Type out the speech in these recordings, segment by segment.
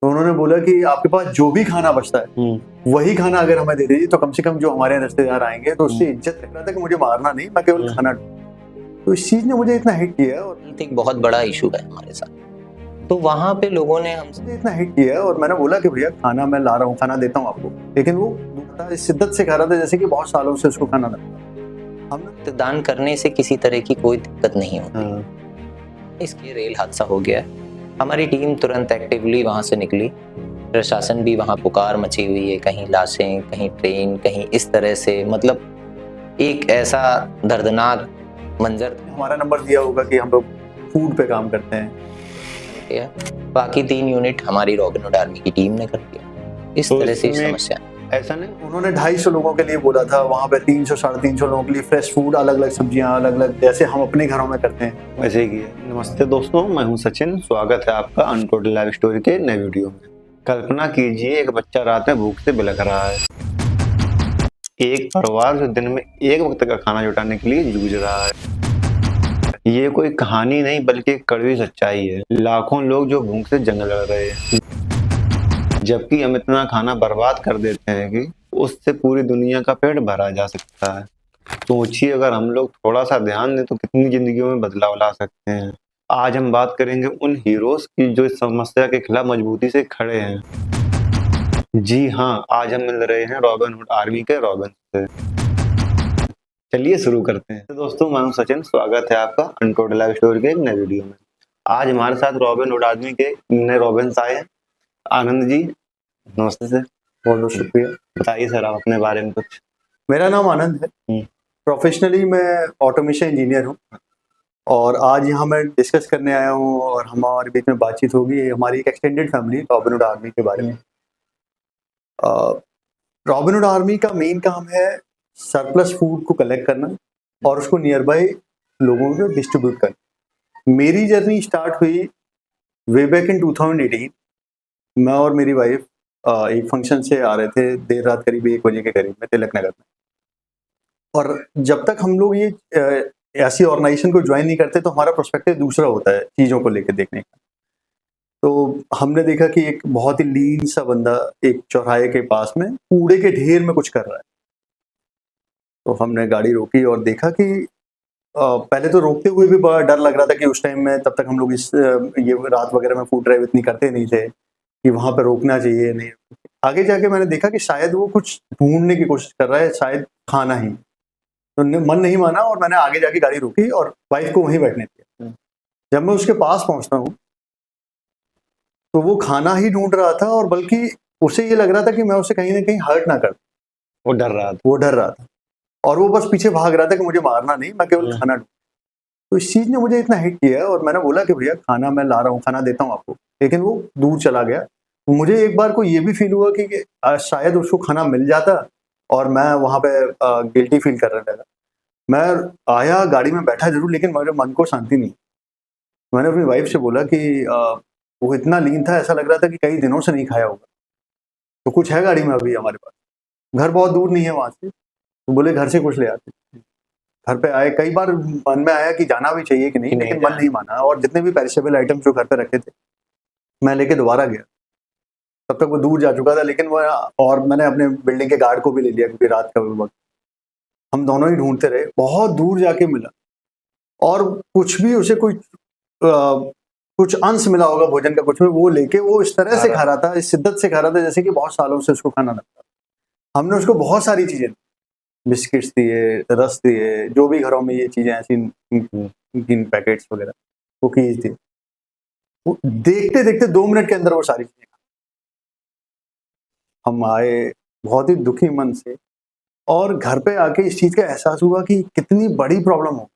तो उन्होंने बोला कि आपके पास जो भी खाना बचता है वही खाना अगर हमें दे दीजिए तो कम से कम जो हमारे रिश्तेदार आएंगे तो उससे इज्जत रख रहा था कि मुझे मारना नहीं, मैं केवल खाना दूं। तो इस चीज ने मुझे इतना हिट किया और एक बहुत बड़ा इशू है हमारे साथ। तो वहां पे लोगों ने हमसे इतना हिट किया और मैंने बोला कि भैया खाना मैं ला रहा हूँ, खाना देता हूँ आपको, लेकिन वो इस शिद्दत से खा रहा था जैसे कि बहुत सालों से उसको खाना था। हमने दान करने से किसी तरह की कोई दिक्कत नहीं होती। इसके रेल हादसा हो गया, हमारी टीम तुरंत एक्टिवली वहां से निकली। प्रशासन भी वहां पुकार मची हुई है, कहीं लाशें, कहीं ट्रेन, कहीं इस तरह से, मतलब एक ऐसा दर्दनाक मंजर। हमारा नंबर दिया होगा कि हम लोग फूड पे काम करते हैं। बाकी 3 यूनिट हमारी रॉबिन हुड आर्मी की टीम ने कर दिया। इस तरह से समस्या ऐसा नहीं, उन्होंने 250 लोगों के लिए बोला था, वहाँ पे 300 350 लोगों के लिए फ्रेश फूड, अलग अलग सब्जियां, अलग अलग जैसे हम अपने घरों में करते हैं वैसे ही किया। नमस्ते दोस्तों, मैं हूं सचिन। स्वागत है आपका अनटोल्ड लाइफ स्टोरी के नए वीडियो में। कल्पना कीजिए एक बच्चा रात में भूख से बिलख रहा है। एक परिवार जो दिन में एक वक्त का खाना जुटाने के लिए जूझ रहा है। ये कोई कहानी नहीं बल्कि एक कड़वी सच्चाई है। लाखों लोग जो भूख से जंग लड़ रहे हैं, जबकि हम इतना खाना बर्बाद कर देते हैं कि उससे पूरी दुनिया का पेट भरा जा सकता है। सोचिए अगर हम लोग थोड़ा सा ध्यान दें तो कितनी जिंदगियों में बदलाव ला सकते हैं। आज हम बात करेंगे उन हीरोज की जो इस समस्या के खिलाफ मजबूती से खड़े हैं। जी हाँ, आज हम मिल रहे हैं रॉबिन हुड आर्मी के रॉबिन से। चलिए शुरू करते हैं। तो दोस्तों, मैं हूं सचिन। स्वागत है आपका अनटोल्ड लाइफ स्टोरी के एक नए वीडियो में। आज हमारे साथ रॉबिन हुड आर्मी के नए रॉबिन्स आए हैं। आनंद जी, नमस्ते सर। बहुत बहुत शुक्रिया। बताइए सर आप अपने बारे में कुछ। मेरा नाम आनंद है। प्रोफेशनली मैं ऑटोमेशन इंजीनियर हूँ और आज यहाँ मैं डिस्कस करने आया हूँ और हमारे बीच में बातचीत होगी हमारी एक extended family robin Hood army के बारे में। रॉबिन हुड आर्मी का मेन काम है सरप्लस फूड को कलेक्ट करना और उसको नियर बाय लोगों को डिस्ट्रीब्यूट करना। मेरी जर्नी स्टार्ट हुई वे बैक इन 2018। मैं और मेरी वाइफ एक फंक्शन से आ रहे थे देर रात, करीब 1 बजे के करीब में, तिलक नगर में। और जब तक हम लोग ये ऐसी ऑर्गेनाइजेशन को ज्वाइन नहीं करते तो हमारा पर्सपेक्टिव दूसरा होता है चीज़ों को लेकर देखने का। तो हमने देखा कि एक बहुत ही लीन सा बंदा एक चौराहे के पास में कूड़े के ढेर में कुछ कर रहा है। तो हमने गाड़ी रोकी और देखा कि पहले तो रोकते हुए भी बड़ा डर लग रहा था कि उस टाइम में, तब तक हम लोग ये रात वगैरह में फूड ड्राइव इतनी करते नहीं थे कि वहाँ पर रोकना चाहिए नहीं। आगे जाके मैंने देखा कि शायद वो कुछ ढूंढने की कोशिश कर रहा है, शायद खाना ही। तो मन नहीं माना और मैंने आगे जाके गाड़ी रोकी और वाइफ को वहीं बैठने दिया। जब मैं उसके पास पहुंचता हूँ तो वो खाना ही ढूंढ रहा था और बल्कि उसे ये लग रहा था कि मैं उसे कहीं ना कहीं हर्ट ना कर। वो डर रहा था और वो बस पीछे भाग रहा था कि मुझे मारना नहीं, मैं केवल खाना ढूंढ। तो इस चीज ने मुझे इतना हिट किया और मैंने बोला कि भैया खाना मैं ला रहा हूँ, खाना देता हूँ आपको, लेकिन वो दूर चला गया। मुझे एक बार को ये भी फील हुआ कि शायद उसको खाना मिल जाता और मैं वहां पे गिल्टी फील करने लगा। मैं आया, गाड़ी में बैठा जरूर, लेकिन मेरे मन को शांति नहीं। मैंने अपनी वाइफ से बोला कि वो इतना लीन था, ऐसा लग रहा था कि कई दिनों से नहीं खाया होगा। तो कुछ है गाड़ी में अभी हमारे पास, घर बहुत दूर नहीं है वहां से। तो बोले घर से कुछ ले आते। घर पे आए, कई बार मन में आया कि जाना भी चाहिए कि नहीं, लेकिन मन नहीं माना और जितने भी पेरिशेबल आइटम जो घर पे रखे थे मैं लेके दोबारा गया। तब तक वो दूर जा चुका था, लेकिन वो, और मैंने अपने बिल्डिंग के गार्ड को भी ले लिया क्योंकि रात का वक्त। हम दोनों ही ढूंढते रहे, बहुत दूर जाके मिला और कुछ भी उसे कुछ अंश मिला होगा भोजन का, कुछ भी वो लेके वो इस तरह से खा रहा था, इस शिद्दत से खा रहा था जैसे कि बहुत सालों से उसको खाना लगता। हमने उसको बहुत सारी चीजें, बिस्किट्स दिए, रस दिए, जो भी घरों में ये चीजें ऐसी, पैकेट्स वगैरह, कुकीज दिए। वो देखते देखते 2 मिनट के अंदर वो सारी चीजें। हम आए बहुत ही दुखी मन से और घर पे आके इस चीज का एहसास हुआ कि कितनी बड़ी प्रॉब्लम हो।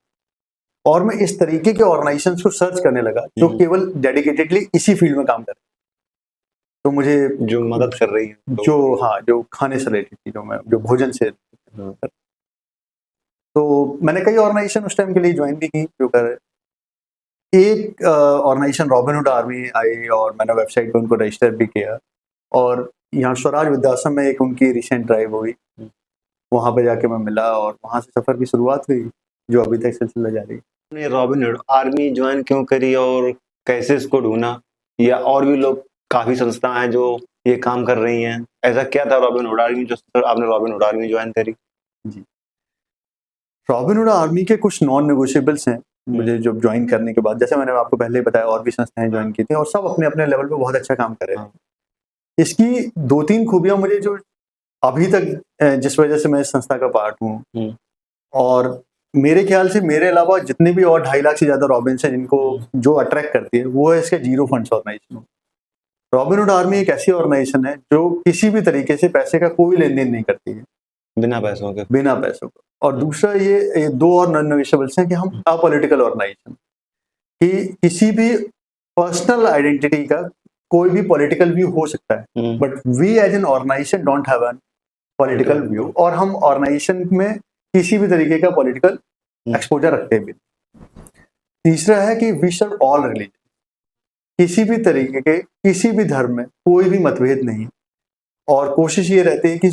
और मैं इस तरीके के ऑर्गेनाइजेशंस को सर्च करने लगा जो केवल डेडिकेटेडली इसी फील्ड में काम कर रहे। तो मुझे जो मदद कर रही है, जो खाने से रिलेटेड चीजों, जो भोजन से। तो मैंने कई ऑर्गेनाइजेशन उस टाइम के लिए ज्वाइन भी की जो कर रहे। एक ऑर्गेनाइजेशन रॉबिन हुड आर्मी आई और मैंने वेबसाइट पे उनको रजिस्टर भी किया और यहाँ स्वराज वृद्धाश्रम में एक उनकी रिसेंट ड्राइव हुई, वहां पे जाके मैं मिला और वहां से सफर की शुरुआत हुई जो अभी तक सिलसिला जारी है। आपने रॉबिन हुड आर्मी ज्वाइन क्यों करी और कैसे इसको ढूंढा, या और भी लोग काफी संस्थाएं हैं जो ये काम कर रही हैं। ऐसा क्या था रॉबिनहुड आर्मी जो आपने रॉबिनहुड आर्मी ज्वाइन करी? रॉबिनहुड आर्मी के कुछ नॉन नेगोशिएबल्स हैं मुझे जब ज्वाइन करने के बाद, जैसे मैंने आपको पहले ही बताया और भी संस्थाएं ज्वाइन की थी और सब अपने अपने लेवल पे बहुत अच्छा काम कर रहे थे। इसकी 2-3 खूबियां मुझे जो अभी तक जिस वजह से मैं इस संस्था का पार्ट हूँ, और मेरे ख्याल से मेरे अलावा जितने भी और 2.5 लाख से ज्यादा रॉबिन्स हैं जिनको जो अट्रैक्ट करती है वो है इसके zero funds organisation. Robin Hood Army एक ऐसी ऑर्गेनाइजेशन है जो किसी भी तरीके से पैसे का कोई लेन देन नहीं करती है, बिना पैसों के। बिना पैसों का। और दूसरा ये 2 और नॉन नेगोशिएबल्स हैं कि हम अपॉलिटिकल ऑर्गेनाइजेशन, कि किसी भी पर्सनल आइडेंटिटी का कोई भी पॉलिटिकल व्यू हो सकता है, but we as an organisation don't have an political view, और हम ऑर्गेनाइजेशन में किसी भी तरीके का पॉलिटिकल एक्सपोजर रखते भी। तीसरा है कि वी सर्व ऑल रिलीजन, किसी भी तरीके के किसी भी धर्म में कोई भी मतभेद नहीं, और कोशिश ये रहती है कि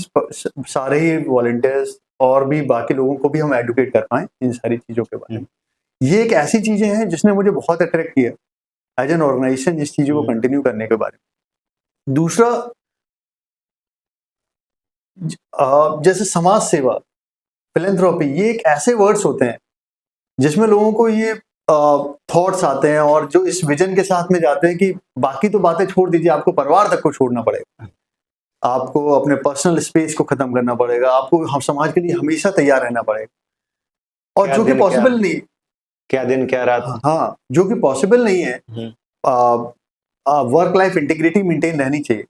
सारे ही वॉलंटियर्स और भी बाकी लोगों को भी हम एडुकेट कर पाएं इन सारी चीज़ों के बारे में। ये एक ऐसी चीज़ें हैं जिसने मुझे बहुत अट्रैक्ट किया एज एन ऑर्गेनाइजेशन इस चीज़ों को कंटिन्यू करने के बारे में। दूसरा, जैसे समाज सेवा, फिलैंथ्रोपी, ये एक ऐसे वर्ड्स होते हैं जिसमें लोगों को ये थॉट्स आते हैं और जो इस विजन के साथ में जाते हैं कि बाकी तो बातें छोड़ दीजिए, आपको परिवार तक को छोड़ना पड़ेगा, आपको अपने पर्सनल स्पेस को खत्म करना पड़ेगा, आपको हम समाज के लिए हमेशा तैयार रहना पड़ेगा, और जो कि पॉसिबल नहीं। क्या दिन क्या रात। हाँ, जो कि पॉसिबल नहीं है। वर्क लाइफ इंटीग्रिटी मेंटेन रहनी चाहिए।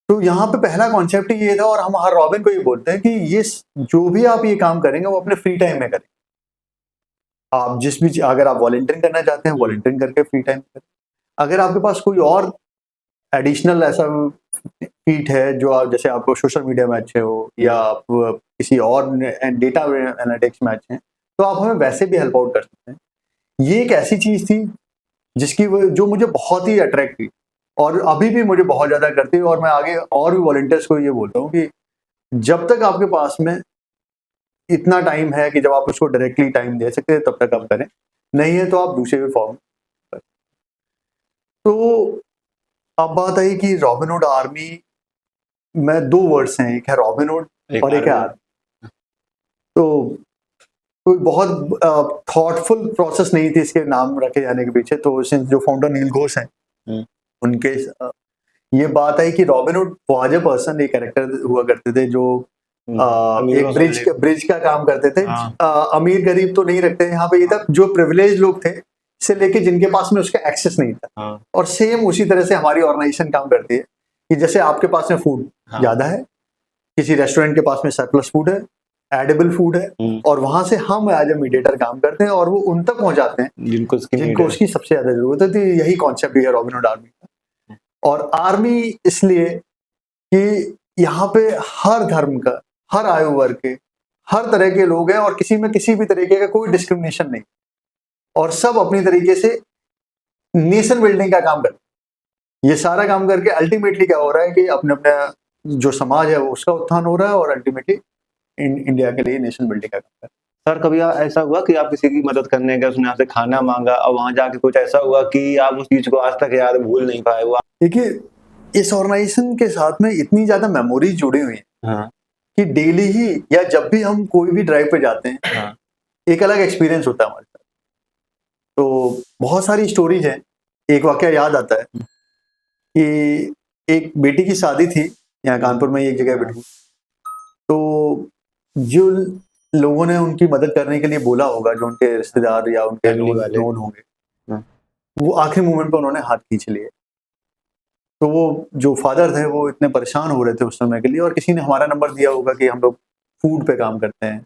तो यहाँ पे पहला कॉन्सेप्ट ही ये था, और हम हर रॉबिन को ये बोलते हैं कि ये जो भी आप ये काम करेंगे वो अपने फ्री टाइम में करें। आप जिस भी, अगर आप वॉलंटियरिंग करना चाहते हैं वॉलंटियरिंग करके फ्री टाइम करें। अगर आपके पास कोई और एडिशनल ऐसा फीट है जो आप, जैसे आपको सोशल मीडिया में अच्छे हो या आप किसी और डेटा एनालिटिक्स में अच्छे हैं, तो आप हमें वैसे भी हेल्प आउट कर सकते हैं। ये एक ऐसी चीज़ थी जिसकी जो मुझे बहुत ही अट्रैक्ट की और अभी भी मुझे बहुत ज़्यादा करती है, और मैं आगे और भी वॉलंटियर्स को ये बोलता हूँ कि जब तक आपके पास में इतना टाइम है कि जब आप उसको डायरेक्टली टाइम दे सकते हैं तब तक आप करें, नहीं है तो आप दूसरे भी फॉर्म करें। तो अब बात आई कि रॉबिनहुड आर्मी में 2 वर्ड्स हैं, एक है रॉबिनहुड और एक है आर्मी। तो कोई बहुत थॉटफुल प्रोसेस नहीं थी इसके नाम रखे जाने के पीछे। तो जो फाउंडर नील घोष हैं उनके ये बात आई कि रॉबिनहुड वाज अ पर्सन, एक कैरेक्टर हुआ करते थे जो एक ब्रिज का काम करते थे। अमीर गरीब तो नहीं रखते यहाँ पे, ये तक जो प्रिविलेज लोग थे से लेके जिनके पास में उसका एक्सेस नहीं था। और सेम उसी तरह से हमारी ऑर्गेनाइजेशन काम करती है कि जैसे आपके पास में फूड ज्यादा है, किसी रेस्टोरेंट के पास में सरप्लस फूड है, एडिबल फूड है, और वहां से हम एज ए मीडिएटर काम करते हैं और वो उन तक पहुंचाते हैं जिनको उसकी सबसे ज्यादा जरूरत है। तो यही कॉन्सेप्ट है रॉबिनहुड आर्मी का। और आर्मी इसलिए कि यहाँ पे हर धर्म का, हर आयु वर्ग के, हर तरह के लोग हैं और किसी में किसी भी तरीके का कोई डिस्क्रिमिनेशन नहीं, और सब अपनी तरीके से नेशन बिल्डिंग का काम करते हैं। ये सारा काम करके अल्टीमेटली क्या हो रहा है कि अपने अपने जो समाज है वो उसका उत्थान हो रहा है, और अल्टीमेटली इंडिया के लिए नेशन बिल्डिंग का काम कर रहा है। सर, कभी ऐसा हुआ कि आप किसी की मदद करने गए, उसने आपसे खाना मांगा और वहां जाके कुछ ऐसा हुआ कि आप उस चीज को आज तक याद भूल नहीं पाए? हुआ देखिए, इस ऑर्गेनाइजेशन के साथ में इतनी ज्यादा मेमोरीज जुड़ी हुई है कि डेली ही या जब भी हम कोई भी ड्राइव पे जाते हैं एक अलग एक्सपीरियंस होता है हमारे साथ। तो बहुत सारी स्टोरीज हैं। एक वाकया याद आता है कि एक बेटी की शादी थी यहाँ कानपुर में, एक जगह बेटी, तो जो लोगों ने उनकी मदद करने के लिए बोला होगा, जो उनके रिश्तेदार या उनके नोन होंगे, वो आखिरी मोमेंट पे उन्होंने हाथ खींच लिए। तो वो जो फादर थे वो इतने परेशान हो रहे थे उस समय के लिए, और किसी ने हमारा नंबर दिया होगा कि हम लोग फूड पे काम करते हैं।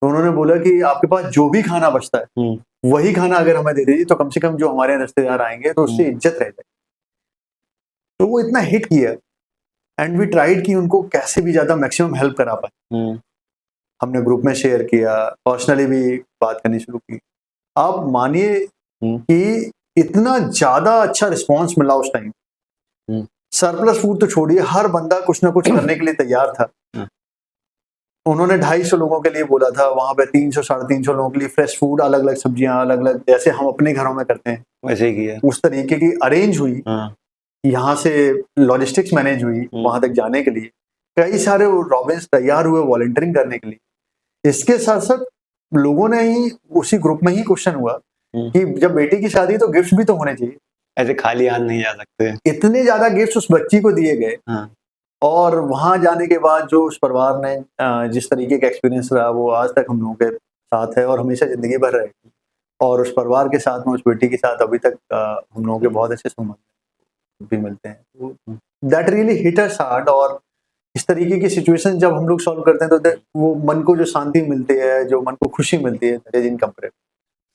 तो उन्होंने बोला कि आपके पास जो भी खाना बचता है वही खाना अगर हमें दे दीजिए तो कम से कम जो हमारे रिश्तेदार आएंगे तो उससे इज्जत रह जाएगी। तो वो इतना हिट किया, एंड वी ट्राइड कि उनको कैसे भी ज्यादा मैक्सिमम हेल्प करा पाए। हमने ग्रुप में शेयर किया, पर्सनली भी बात करनी शुरू की। आप मानिए कि इतना ज्यादा अच्छा रिस्पॉन्स मिला उस टाइम। सरप्लस फूड तो छोड़िए, हर बंदा कुछ ना कुछ करने के लिए तैयार था। उन्होंने 250 लोगों के लिए बोला था, वहां पे 300-350 लोगों के लिए फ्रेश फूड, अलग अलग सब्जियां, अलग अलग, जैसे हम अपने घरों में करते हैं वैसे ही किया। उस तरीके की अरेंज हुई। यहाँ से लॉजिस्टिक्स मैनेज हुई वहां तक जाने के लिए, कई सारे रॉबिन्स तैयार हुए वॉलंटियरिंग करने के लिए। इसके साथ साथ लोगों ने ही उसी ग्रुप में ही क्वेश्चन हुआ कि जब बेटी की शादी तो गिफ्ट भी तो होने चाहिए, ऐसे खाली हाथ नहीं जा सकते। इतने ज्यादा गिफ्ट उस बच्ची को दिए गए। और वहां जाने के बाद जो उस परिवार ने जिस तरीके का एक्सपीरियंस रहा वो आज तक हम लोगों के साथ है और हमेशा जिंदगी भर रहेगी। और उस परिवार के साथ में उस बेटी के साथ अभी तक हम लोगों के बहुत अच्छे संबंध भी मिलते हैं। That really hit us hard. और इस तरीके की सिचुएशन जब हम लोग सॉल्व करते हैं तो वो मन को जो शांति मिलती है, जो मन को खुशी मिलती है, दैट इज इनकम्पैरेबल।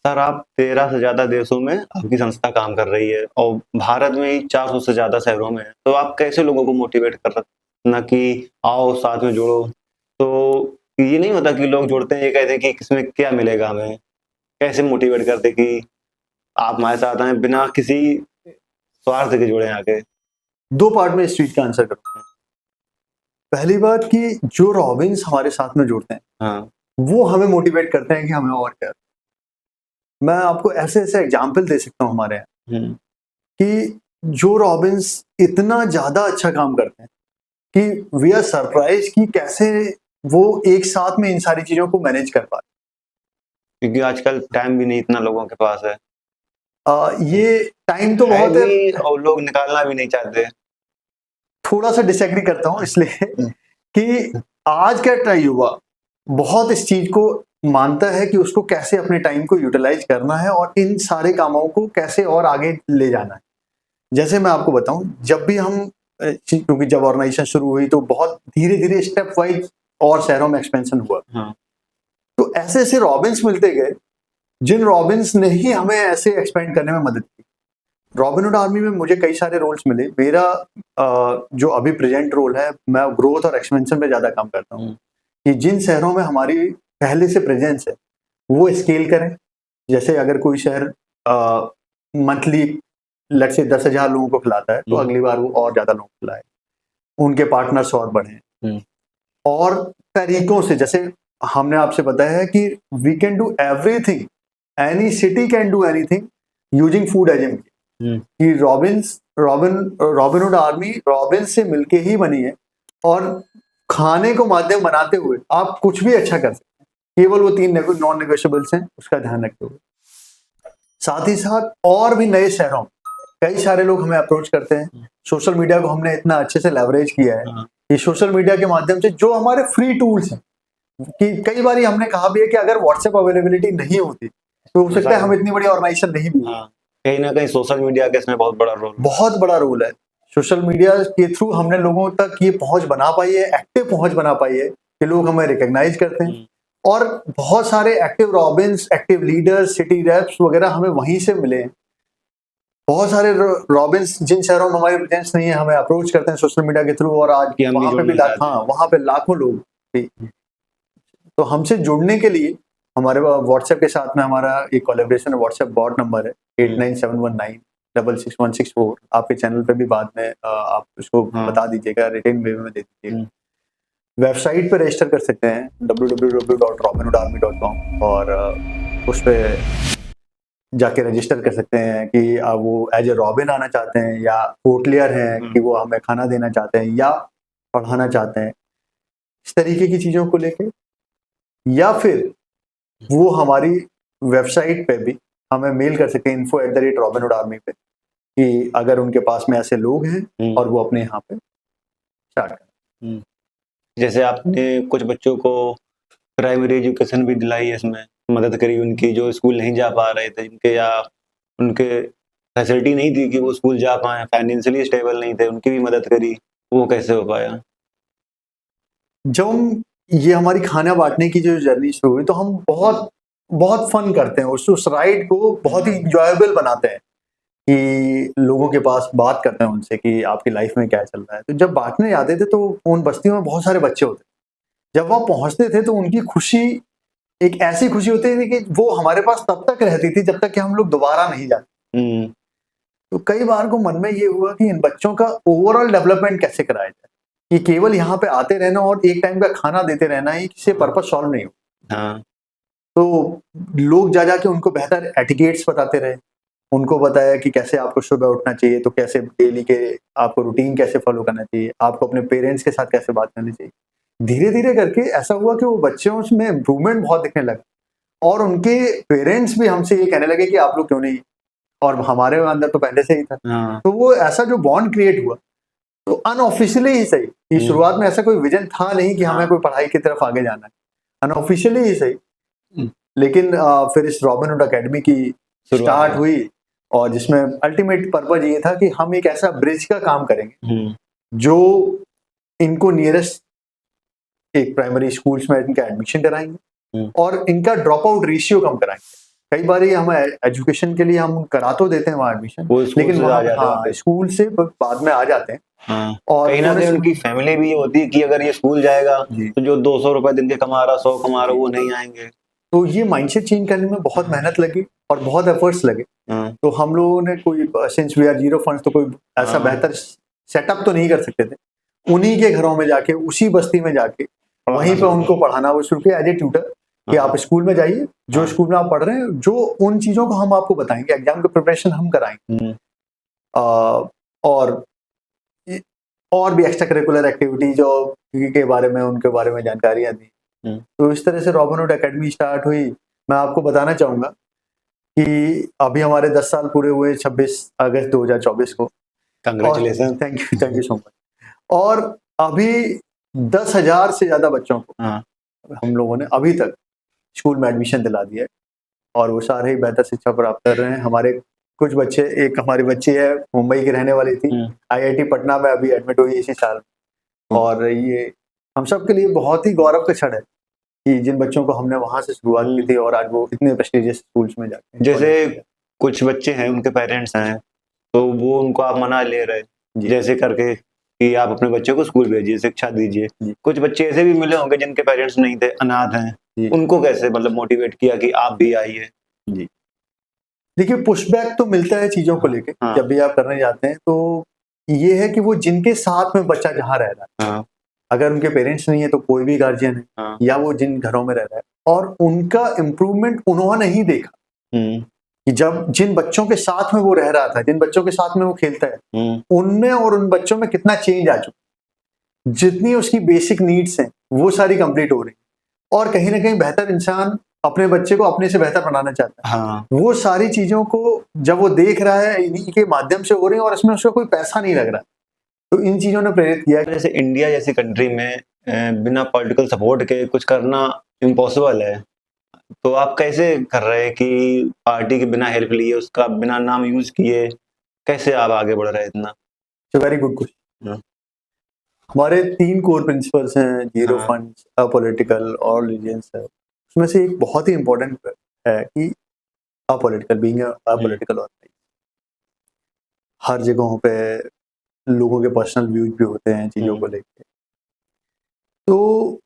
सर, आप 13 से ज्यादा देशों में आपकी संस्था काम कर रही है और भारत में ही 400 से ज्यादा शहरों में है, तो आप कैसे लोगों को मोटिवेट कर सकते ना कि आओ साथ में जुड़ो? तो ये नहीं होता कि लोग जुड़ते हैं ये कहते हैं कि इसमें क्या मिलेगा हमें, कैसे मोटिवेट करते कि आप हमारे साथ आए बिना किसी स्वार्थ के जुड़े आके? दो पार्ट में इस चीज का आंसर करूंगा। पहली बात कि जो रॉबिन्स हमारे साथ में जुड़ते हैं वो हमें मोटिवेट करते हैं कि हमें और क्या। मैं आपको ऐसे ऐसे एग्जाम्पल दे सकता हूँ हमारे यहाँ कि जो रॉबिन्स इतना ज्यादा अच्छा काम करते हैं कि वी आर सरप्राइज कि कैसे वो एक साथ में इन सारी चीजों को मैनेज कर पाए, क्योंकि आजकल टाइम भी नहीं इतना लोगों के पास है। ये टाइम तो बहुत है और लोग निकालना भी नहीं चाहते। थोड़ा सा डिसएग्री करता हूँ इसलिए कि आज का युवा बहुत इस चीज को मानता है कि उसको कैसे अपने टाइम को यूटिलाइज करना है और इन सारे कामों को कैसे और आगे ले जाना है। जैसे मैं आपको बताऊं, जब भी हम क्योंकि जब ऑर्गेनाइजेशन शुरू हुई तो बहुत धीरे धीरे स्टेप वाइज और शहरों में एक्सपेंशन हुआ। तो ऐसे ऐसे रॉबिन्स मिलते गए जिन रॉबिन्स ने ही हमें ऐसे एक्सपेंड करने में मदद की। रॉबिनहुड आर्मी में मुझे कई सारे रोल्स मिले। मेरा जो अभी प्रेजेंट रोल है, मैं ग्रोथ और एक्सपेंशन पे ज्यादा काम करता हूँ कि जिन शहरों में हमारी पहले से प्रेजेंस है वो स्केल करें। जैसे अगर कोई शहर मंथली लेट से 10,000 लोगों को खिलाता है तो अगली बार वो और ज्यादा लोगों को खिलाए, उनके पार्टनर्स और बढ़े। और तरीकों से, जैसे हमने आपसे बताया है कि we can do everything, any city can do anything using food as a medium. कि रॉबिनहुड आर्मी रॉबिन्स से मिलके ही बनी है और खाने को माध्यम बनाते हुए आप कुछ भी अच्छा कर सकते हैं। केवल वो 3 नॉन नेगोशिएबल्स हैं, उसका ध्यान रखते हुए। साथ ही साथ और भी नए शहरों कई सारे लोग हमें अप्रोच करते हैं। सोशल मीडिया को हमने इतना अच्छे से लेवरेज किया है कि सोशल मीडिया के माध्यम से जो हमारे फ्री टूल्स हैं, कि कई बार हमने कहा भी है कि अगर व्हाट्सएप अवेलेबिलिटी नहीं होती तो हो सकता है हम इतनी बड़ी ऑर्गेनाइजेशन नहीं भी। कहीं ना कहीं सोशल मीडिया का इसमें बहुत बड़ा रोल है। सोशल मीडिया के थ्रू हमने लोगों तक ये पहुंच बना पाई है, एक्टिव पहुंच बना पाई है कि लोग हमें रिकॉग्नाइज करते हैं। और बहुत सारे active Robins, active leaders, city reps वगैरह हमें वहीं से मिले। बहुत सारे रॉबिन्स जिन शहरों में हमारी प्रेजेंस नहीं है हमें अप्रोच करते हैं सोशल मीडिया के थ्रू, और आज वहाँ पे भी वहाँ पे लाखों लोग भी। तो हमसे जुड़ने के लिए हमारे व्हाट्सएप के साथ में हमारा एक कोलैबोरेशन है। व्हाट्सएप बॉट नंबर है 8971966164। आपके चैनल पे भी बाद में आप उसको बता दीजिएगा, रिटेन वे में दे दीजिएगा। वेबसाइट पे रजिस्टर कर सकते हैं www.robinhoodarmy.com और उस पर जाके रजिस्टर कर सकते हैं कि आप वो एज ए रॉबिन आना चाहते हैं या होटलियर हैं कि वो हमें खाना देना चाहते हैं या पढ़ाना चाहते हैं, इस तरीके की चीज़ों को लेके। या फिर वो हमारी वेबसाइट पे भी हमें मेल कर सकते हैं info@robinhoodarmy पे, कि अगर उनके पास में ऐसे लोग हैं और वो अपने यहाँ पे स्टार्ट करें। जैसे आपने कुछ बच्चों को प्राइमरी एजुकेशन भी दिलाई है, इसमें मदद करी उनकी जो स्कूल नहीं जा पा रहे थे, जिनके या उनके फैसिलिटी नहीं थी कि वो स्कूल जा पाए, फाइनेंशियली स्टेबल नहीं थे, उनकी भी मदद करी। वो कैसे हो पाया? जब ये हमारी खाना बांटने की जो जर्नी शुरू हुई तो हम बहुत बहुत फन करते हैं, उस राइड को बहुत ही इंजॉयबल बनाते हैं कि लोगों के पास बात करते हैं उनसे कि आपकी लाइफ में क्या चल रहा है। तो जब बांटने जाते थे तो उन बस्तियों में बहुत सारे बच्चे होते, जब वहाँ पहुँचते थे तो उनकी खुशी एक ऐसी खुशी होती थी कि वो हमारे पास तब तक रहती थी जब तक कि हम लोग दोबारा नहीं जाते। तो कई बार को मन में ये हुआ कि इन बच्चों का ओवरऑल डेवलपमेंट कैसे कराया जाए, कि केवल यहाँ पे आते रहना और एक टाइम का खाना देते रहना ही इससे पर्पस सॉल्व नहीं हो। तो लोग जा जाके उनको बेहतर एटिकेट्स बताते रहे, उनको बताया कि कैसे आपको सुबह उठना चाहिए, तो कैसे डेली के आपको रूटीन कैसे फॉलो करना चाहिए, आपको अपने पेरेंट्स के साथ कैसे बात करनी चाहिए। धीरे धीरे करके ऐसा हुआ कि वो बच्चों में इम्प्रूवमेंट बहुत दिखने लगा और उनके पेरेंट्स भी हमसे ये कहने लगे कि आप लोग क्यों नहीं, और हमारे अंदर तो पहले से ही था। हाँ। तो वो ऐसा जो बॉन्ड क्रिएट हुआ, तो अनऑफिशियली ही सही, कि शुरुआत में ऐसा कोई विजन था नहीं कि हमें कोई पढ़ाई की तरफ आगे जाना है, अनऑफिशियली ही सही। लेकिन फिर इस रॉबिनहुड एकेडमी की स्टार्ट हुई, और जिसमें अल्टीमेट पर्पज ये था कि हम एक ऐसा ब्रिज का काम करेंगे जो इनको नियरेस्ट एक प्राइमरी स्कूल्स में इनका एडमिशन कराएंगे और इनका ड्रॉप आउट रेशियो कम कराएंगे। कई बार ये हम एजुकेशन के लिए हम करा तो देते हैं वहाँ एडमिशन, लेकिन वहाँ स्कूल से बाद में आ जाते हैं। हाँ। और कहीं ना कहीं उनकी फैमिली भी होती है कि अगर ये स्कूल जाएगा तो जो 200 रुपए दिन के कमा रहा, 100 कमा रहा, वो नहीं आएंगे। तो ये माइंडसेट चेंज करने में बहुत मेहनत लगी और बहुत एफर्ट्स लगे। तो हम लोगों ने कोई, since we are zero funds, तो कोई ऐसा बेहतर सेटअप तो नहीं कर सकते थे। उन्हीं के घरों में जाके, उसी बस्ती में जाके वहीं पे उनको पढ़ाना वो शुरू किया एज ए ट्यूटर, कि आप स्कूल में जाइए, जो स्कूल में आप पढ़ रहे हैं, जो उन चीजों को हम आपको बताएंगे, एग्जाम की प्रिपरेशन हम कराएंगे, और भी एक्स्ट्रा करिकुलर एक्टिविटी जो के बारे में, उनके बारे में जानकारियां दी। तो इस तरह से रॉबिनहुड एकेडमी स्टार्ट हुई। मैं आपको बताना चाहूंगा कि अभी हमारे 10 साल पूरे हुए 26 अगस्त 2024 को। Congratulation. Thank you so much. और अभी 10,000 से ज्यादा बच्चों को हम लोगों ने अभी तक स्कूल में एडमिशन दिला दिया है, और वो सारे ही बेहतर शिक्षा प्राप्त कर रहे हैं। हमारे कुछ बच्चे, एक हमारी बच्ची है मुंबई की रहने वाली थी, IIT पटना में अभी एडमिट हुई इसी साल, और ये हम सब के लिए बहुत ही गौरव का क्षण है कि जिन बच्चों को हमने वहां से शुरुआत की थी और आज वो इतने प्रेस्टिजियस स्कूल्स में जाते हैं। जैसे कुछ बच्चे हैं, उनके पेरेंट्स हैं, तो वो उनको आप मना ले रहे, जैसे करके कि आप अपने बच्चे को स्कूल भेजिए, शिक्षा दीजिए। कुछ बच्चे ऐसे भी मिले होंगे जिनके पेरेंट्स नहीं थे, अनाथ हैं, उनको कैसे मतलब मोटिवेट किया कि आप भी आइए? जी, देखिए, पुशबैक तो मिलता है चीजों को लेके। जब भी आप करने जाते हैं तो ये है कि वो जिनके साथ में बच्चा जहाँ रह रहा है, अगर उनके पेरेंट्स नहीं है तो कोई भी गार्जियन है, या वो जिन घरों में रह रहा है, और उनका इम्प्रूवमेंट उन्होंने ही देखा कि जब जिन बच्चों के साथ में वो रह रहा था, जिन बच्चों के साथ में वो खेलता है, उनमें और उन बच्चों में कितना चेंज आ चुका। जितनी उसकी बेसिक नीड्स हैं वो सारी कंप्लीट हो रही, और कहीं ना कहीं बेहतर इंसान अपने बच्चे को अपने से बेहतर बनाना चाहता है। वो सारी चीजों को जब वो देख रहा है, इन्हीं के माध्यम से हो रही है, और इसमें उसका कोई पैसा नहीं लग रहा, तो इन चीजों ने प्रेरित किया। जैसे इंडिया जैसी कंट्री में बिना पॉलिटिकल सपोर्ट के कुछ करना इम्पॉसिबल है, तो आप कैसे कर रहे हैं कि पार्टी के बिना हेल्प लिए, उसका बिना नाम यूज किए, कैसे आप आगे बढ़ रहे हैं इतना? Very good question. हमारे 3 कोर प्रिंसिपल्स हैं, जीरो फंड्स, अपॉलिटिकल और रिलीजियंस है। उसमें से एक बहुत ही इंपॉर्टेंट है कि अपॉलिटिकल, बीइंग अपॉलिटिकल ऑर्गेनाइजेशन। हर जगहों पे लोगों के पर्सनल व्यूज भी होते हैं चीजों को लेकर। तो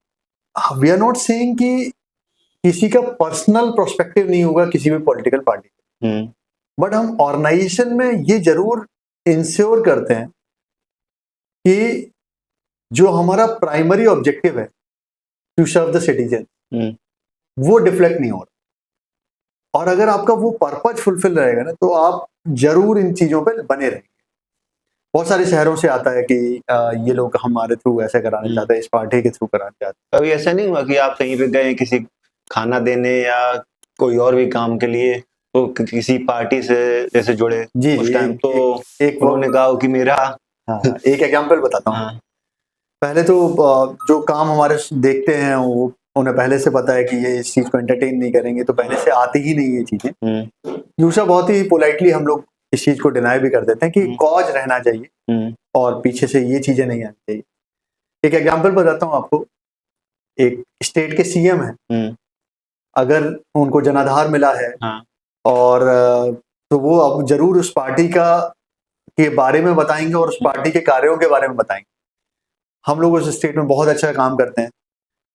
वी आर नॉट सेइंग कि किसी का पर्सनल प्रोस्पेक्टिव नहीं होगा किसी भी पॉलिटिकल पार्टी का, बट हम ऑर्गेनाइजेशन में ये जरूर इंश्योर करते हैं कि जो हमारा प्राइमरी ऑब्जेक्टिव है, टू सर्व द सिटीजन, वो डिफ्लेक्ट नहीं हो रहा। और अगर आपका वो पर्पज फुलफिल रहेगा ना, तो आप जरूर इन चीजों पे बने रहेंगे। बहुत सारे शहरों से आता है कि ये लोग हमारे थ्रू ऐसे कराने चाहते हैं, इस पार्टी के थ्रू कराने चाहते हैं। कभी ऐसा नहीं हुआ कि आप कहीं पे गए किसी खाना देने या कोई और भी काम के लिए, तो किसी पार्टी से जैसे जुड़े उस टाइम, तो एक उन्होंने कहा कि मेरा एक एग्जांपल बताता हूँ। पहले तो जो काम हमारे देखते हैं वो उन्हें पहले से पता है कि ये इस चीज को एंटरटेन नहीं करेंगे, तो पहले से आती ही नहीं ये चीजें। दूसरा, बहुत ही पोलाइटली हम लोग इस चीज को डिनाई भी कर देते हैं कि कॉज रहना चाहिए और पीछे से ये चीजें नहीं आनी चाहिए। एक एग्जांपल बताता हूँ आपको। एक स्टेट के सीएम है, अगर उनको जनाधार मिला है, और तो वो अब जरूर उस पार्टी का के बारे में बताएंगे और उस पार्टी के कार्यों के बारे में बताएंगे। हम लोग उस स्टेट में बहुत अच्छा काम करते हैं,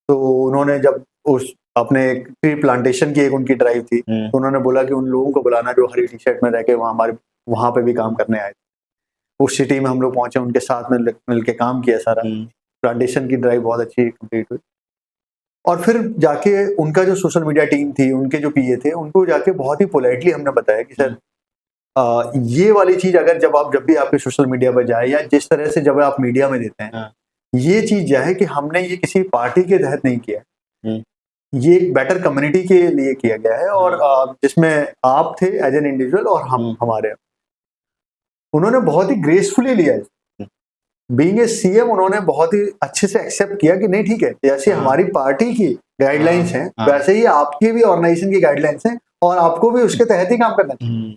तो उन्होंने जब उस अपने ट्री प्लांटेशन की एक उनकी ड्राइव थी, तो उन्होंने बोला कि उन लोगों को बुलाना जो हरी टी शर्ट में रह के वहां पे भी काम करने आए थे। उस सिटी में हम लोग पहुंचे, उनके साथ में मिलके काम किया। सारा प्लांटेशन की ड्राइव बहुत अच्छी कंप्लीट हुई। और फिर जाके उनका जो सोशल मीडिया टीम थी, उनके जो पीए थे, उनको जाके बहुत ही पोलाइटली हमने बताया कि सर ये वाली चीज अगर जब भी आपके सोशल मीडिया पर जाए या जिस तरह से जब आप मीडिया में देते हैं, हाँ। ये चीज जो है कि हमने ये किसी पार्टी के तहत नहीं किया है, ये एक बेटर कम्युनिटी के लिए किया गया है, और जिसमें आप थे एज एन इंडिविजुअल और हम हमारे, उन्होंने बहुत ही ग्रेसफुली लिया है। बीइंग ए सीएम उन्होंने बहुत ही अच्छे से एक्सेप्ट किया कि नहीं ठीक है, जैसे हमारी पार्टी की गाइडलाइंस हैं वैसे ही आपकी भी ऑर्गेनाइजेशन की गाइडलाइंस हैं और आपको भी उसके तहत ही काम करना चाहिए।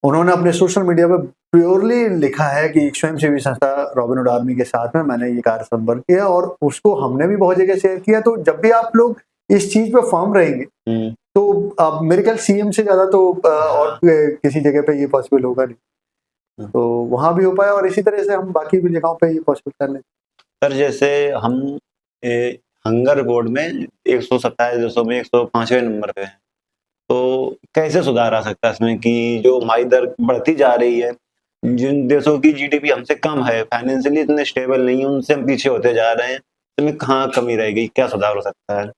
उन्होंने अपने सोशल मीडिया पर प्योरली लिखा है कि स्वयंसेवी संस्था रॉबिन हुड आर्मी के साथ में मैंने ये कार्य संपर्क किया, और उसको हमने भी बहुत जगह शेयर किया। तो जब भी आप लोग इस चीज पे फर्म रहेंगे तो मेरे ख्याल सीएम से ज्यादा तो और किसी जगह पे ये पॉसिबल होगा नहीं, तो वहां भी हो पाया, और इसी तरह से हम बाकी भी जगहों पे ये पॉसिबल कर लें। सर जैसे हम हंगर रिपोर्ट में 127 देशों में 105वें नंबर पे हैं, तो कैसे सुधार आ सकता है इसमें कि जो हमारी दर बढ़ती जा रही है, जिन देशों की जीडीपी हमसे कम है, फाइनेंशियली इतने स्टेबल नहीं है, उनसे हम पीछे होते जा रहे हैं, इसमें कहाँ कमी रह गई, क्या सुधार हो सकता है?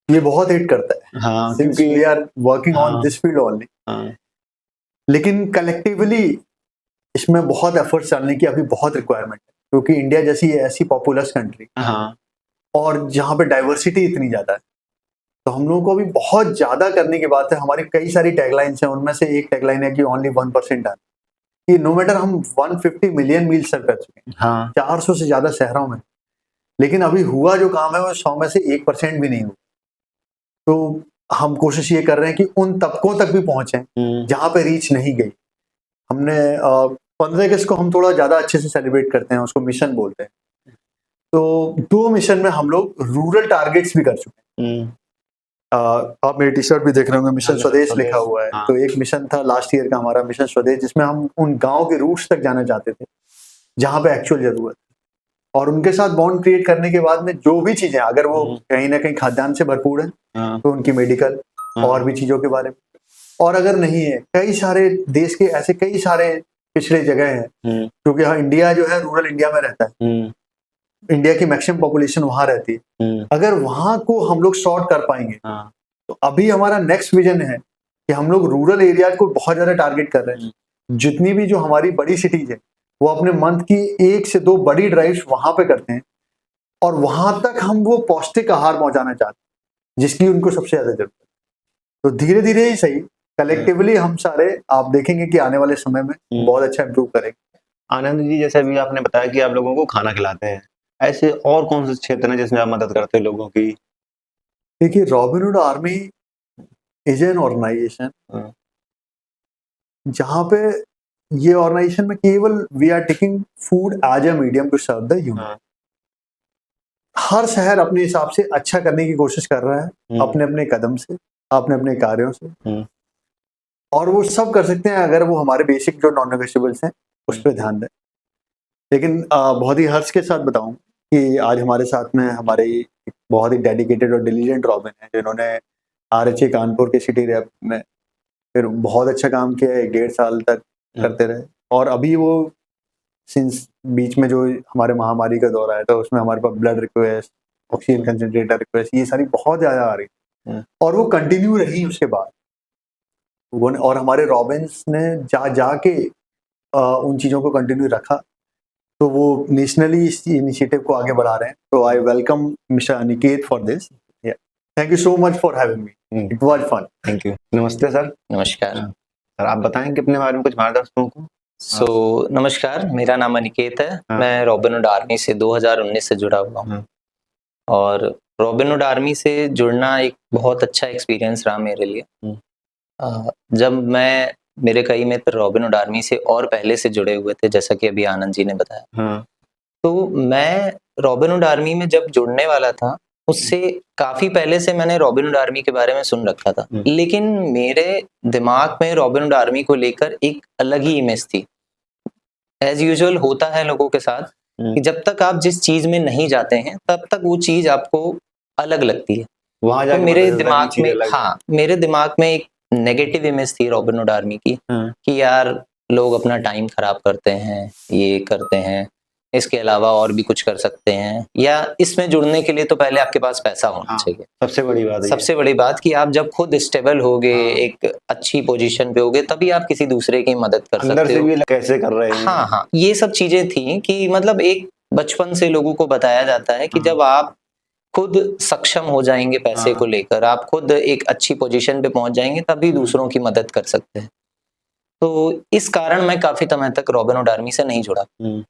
ये बहुत हिट करता है। हाँ, क्योंकि we are working on this field only, लेकिन कलेक्टिवली इसमें बहुत एफर्ट्स डालने की अभी बहुत रिक्वायरमेंट है, क्योंकि इंडिया जैसी ऐसी पॉपुलस कंट्री और जहाँ पे डाइवर्सिटी इतनी ज्यादा है, तो हम लोगों को अभी बहुत ज्यादा करने की बात है। हमारी कई सारी टैगलाइंस हैं, उनमें से एक टैगलाइन है कि ओनली 1% डन, कि नो मैटर हम 150 मिलियन मील सर कर चुके हैं 400 से ज्यादा शहरों में, लेकिन अभी हुआ जो काम है वो 100 में से 1% भी नहीं हुआ। तो हम कोशिश ये कर रहे हैं कि उन तबकों तक भी पहुंचे जहां पे रीच नहीं गई। हमने 15 अगस्त को हम थोड़ा ज्यादा अच्छे से सेलिब्रेट करते हैं, उसको मिशन बोलते हैं। तो 2 मिशन में हम लोग रूरल टारगेट्स भी कर चुके हैं। आप मेरी टी शर्ट भी देख रहे होंगे, मिशन स्वदेश लिखा हुआ है। तो एक मिशन था लास्ट ईयर का हमारा, मिशन स्वदेश, जिसमें हम उन गाँव के रूट्स तक जाना चाहते थे जहाँ पे एक्चुअल जरूरत, और उनके साथ बॉन्ड क्रिएट करने के बाद में जो भी चीजें, अगर वो कहीं ना कहीं खाद्यान्न से भरपूर है तो उनकी मेडिकल और भी चीजों के बारे में, और अगर नहीं है, कई सारे देश के ऐसे कई सारे पिछड़े जगह हैं, क्योंकि हाँ इंडिया जो है रूरल इंडिया में रहता है, इंडिया की मैक्सिमम पॉपुलेशन वहां रहती है। अगर वहां को हम लोग सॉर्ट कर पाएंगे तो अभी हमारा नेक्स्ट विजन है कि हम लोग रूरल एरिया को बहुत ज्यादा टारगेट कर रहे हैं। जितनी भी जो हमारी बड़ी सिटीज है वो अपने मंथ की 1 से 2 बड़ी ड्राइव्स वहां पे करते हैं, और वहां तक हम वो पौष्टिक आहार पहुंचाना चाहते हैं जिसकी उनको सबसे ज्यादा जरूरत है। तो धीरे धीरे ही सही, कलेक्टिवली हम सारे, आप देखेंगे कि आने वाले समय में बहुत अच्छा इंप्रूव करेंगे। आनंद जी, जैसे अभी आपने बताया कि आप लोगों को खाना खिलाते हैं, ऐसे और कौन से क्षेत्र हैं जिसमें आप मदद करते हैं लोगों की? देखिए, Robin Hood army is an organization जहां पे ये ऑर्गेनाइजेशन में केवल we are taking food as a medium to serve the human. हर शहर अपने हिसाब से अच्छा करने की कोशिश कर रहा है, अपने अपने कदम से, अपने अपने कार्यों से, और वो सब कर सकते हैं अगर वो हमारे बेसिक जो नॉन नेगोशिएबल्स हैं उस पर ध्यान दें। लेकिन बहुत ही हर्ष के साथ बताऊं कि आज हमारे साथ में हमारे बहुत ही डेडिकेटेड और डिलीजेंट रॉबिन है, जिन्होंने RHA कानपुर के सिटी रैप में फिर बहुत अच्छा काम किया है, 1.5 साल तक करते रहे, और अभी वो सिंस बीच में जो हमारे महामारी का दौर आया था उसमें हमारे पास blood request, oxygen concentrator request, ये सारी बहुत ज्यादा आ रही, और वो कंटिन्यू रही उसके बाद। और हमारे रॉबिन्स ने जाके उन चीज़ों को कंटिन्यू रखा, तो वो नेशनली इस इनिशिएटिव को आगे बढ़ा रहे हैं। तो I welcome mister Aniket for this. Thank you so much for having me, it was fun. Thank you. नमस्ते सर। नमस्कार सर, आप बताएंगे अपने बारे में कुछ हमारे दर्शकों को? नमस्कार, मेरा नाम अनिकेत है। मैं रॉबिन हुड आर्मी से 2019 से जुड़ा हुआ हूँ, और रॉबिन हुड आर्मी से जुड़ना एक बहुत अच्छा एक्सपीरियंस रहा मेरे लिए। जब मेरे कई मित्र रॉबिन हुड आर्मी से और पहले से जुड़े हुए थे, जैसा कि अभी आनंद जी ने बताया, तो मैं रॉबिन हुड आर्मी में जब जुड़ने वाला था उससे काफी पहले से मैंने रॉबिन हुड आर्मी के बारे में सुन रखा था, लेकिन मेरे दिमाग में रॉबिन हुड आर्मी को लेकर एक अलग ही इमेज थी। एज यूजुअल होता है लोगों के साथ कि जब तक आप जिस चीज में नहीं जाते हैं तब तक वो चीज आपको अलग लगती है। तो मेरे दिमाग में एक नेगेटिव इमेज थी रॉबिन हुड आर्मी की, कि यार लोग अपना टाइम खराब करते हैं, ये करते हैं, इसके अलावा और भी कुछ कर सकते हैं, या इसमें जुड़ने के लिए तो पहले आपके पास पैसा होना चाहिए। सबसे बड़ी बात है सबसे बड़ी बात कि आप जब खुद स्टेबल होगे, एक अच्छी पोजीशन पे होगे, तभी आप किसी दूसरे की मदद कर अंदर सकते से हो। भी कैसे कर रहे हैं। हाँ, ये सब चीजें थी कि मतलब एक बचपन से लोगों को बताया जाता है कि जब आप खुद सक्षम हो जाएंगे पैसे को लेकर, आप खुद एक अच्छी पोजीशन पे पहुंच जाएंगे, तभी दूसरों की मदद कर सकते हैं। तो इस कारण मैं काफी समय तक रॉबिन हुड आर्मी से नहीं जुड़ा,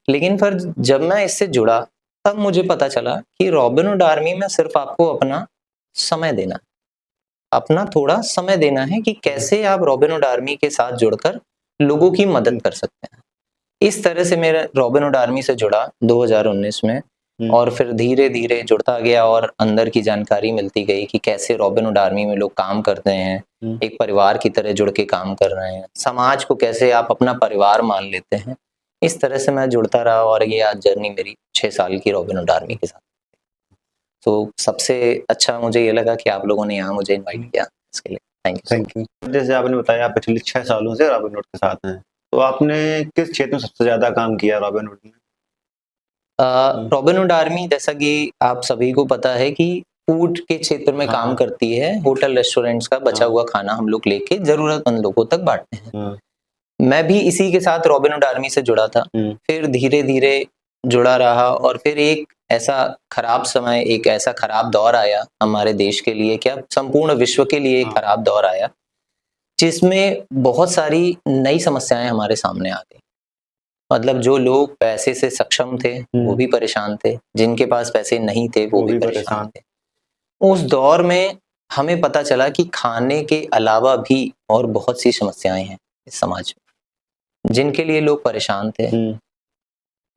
लेकिन फिर जब मैं इससे जुड़ा तब मुझे पता चला कि रॉबिन हुड आर्मी में सिर्फ आपको अपना समय देना, अपना थोड़ा समय देना है कि कैसे आप रॉबिन हुड आर्मी के साथ जुड़कर लोगों की मदद कर सकते हैं। इस तरह से मेरा रॉबिन हुड आर्मी से जुड़ा 2019 में, और फिर धीरे धीरे जुड़ता गया और अंदर की जानकारी मिलती गई कि कैसे रॉबिन हुड आर्मी में लोग काम करते हैं, एक परिवार की तरह जुड़ के काम कर रहे हैं, समाज को कैसे आप अपना परिवार मान लेते हैं। इस तरह से मैं जुड़ता रहा और ये आज जर्नी मेरी 6 साल की रॉबिन हुड आर्मी के साथ। तो सबसे अच्छा मुझे ये लगा कि आप लोगों ने यहाँ मुझे इन्वाइट किया, इसके लिए थैंक यू। जैसे आपने बताया आप पिछले 6 सालों से रॉबिन हुड के साथ हैं, तो आपने किस क्षेत्र में सबसे ज्यादा काम किया रॉबिन हुड में? रॉबिन हुड आर्मी, जैसा कि आप सभी को पता है कि फूड के क्षेत्र में काम करती है। होटल रेस्टोरेंट्स का बचा हुआ खाना हम लोग लेके जरूरतमंद लोगों तक बांटते हैं। मैं भी इसी के साथ रॉबिन हुड आर्मी से जुड़ा था, फिर धीरे धीरे जुड़ा रहा, और फिर एक ऐसा खराब समय, एक ऐसा खराब दौर आया हमारे देश के लिए, क्या संपूर्ण विश्व के लिए एक खराब दौर आया, जिसमें बहुत सारी नई समस्याएं हमारे सामने आ गई। मतलब जो लोग पैसे से सक्षम थे वो भी परेशान थे, जिनके पास पैसे नहीं थे वो भी परेशान थे। उस दौर में हमें पता चला कि खाने के अलावा भी और बहुत सी समस्याएं हैं इस समाज में, जिनके लिए लोग परेशान थे।